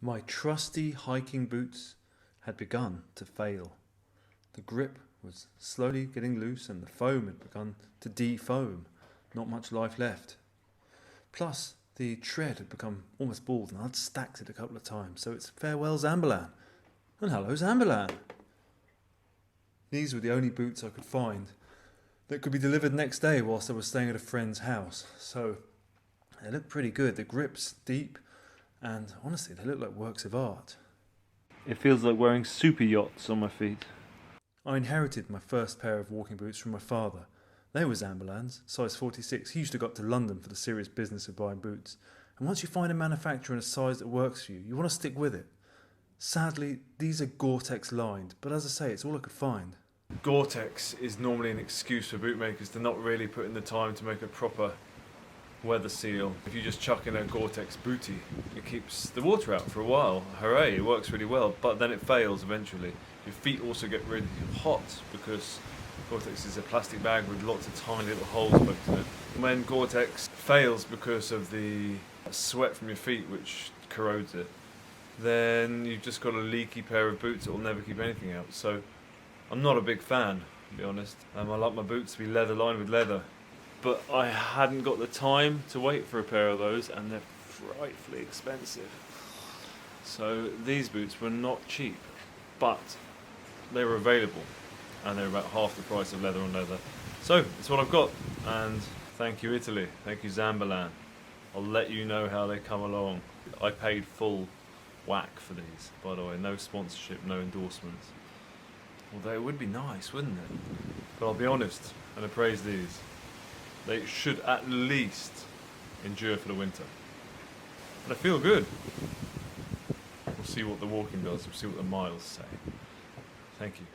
My trusty hiking boots had begun to fail. The grip was slowly getting loose and the foam had begun to de-foam. Not much life left. Plus, the tread had become almost bald and I'd stacked it a couple of times, so it's farewell Zamberlan. And hello Zamberlan. These were the only boots I could find that could be delivered next day whilst I was staying at a friend's house. So they look pretty good. The grip's deep and honestly they look like works of art. It feels like wearing super yachts on my feet. I inherited my first pair of walking boots from my father. They were Zamberlan's, size 46. He used to go up to London for the serious business of buying boots. And once you find a manufacturer in a size that works for you, you want to stick with it. Sadly, these are Gore-Tex lined, but as I say, it's all I could find. Gore-Tex is normally an excuse for bootmakers to not really put in the time to make a proper weather seal. If you just chuck in a Gore-Tex bootie, it keeps the water out for a while. Hooray, it works really well, but then it fails eventually. Your feet also get really hot because Gore-Tex is a plastic bag with lots of tiny little holes poked in it. When Gore-Tex fails because of the sweat from your feet, which corrodes it, then you've just got a leaky pair of boots that will never keep anything out. So I'm not a big fan, to be honest. I like my boots to be leather lined with leather. But I hadn't got the time to wait for a pair of those, and they're frightfully expensive. So these boots were not cheap, but they were available, and they're about half the price of leather on leather. So it's what I've got, and thank you Italy, thank you Zamberlan. I'll let you know how they come along. I paid full whack for these, by the way, no sponsorship, no endorsements. Although it would be nice, wouldn't it? But I'll be honest and appraise these. They should at least endure for the winter. And I feel good. We'll see what the walking does, we'll see what the miles say. Thank you.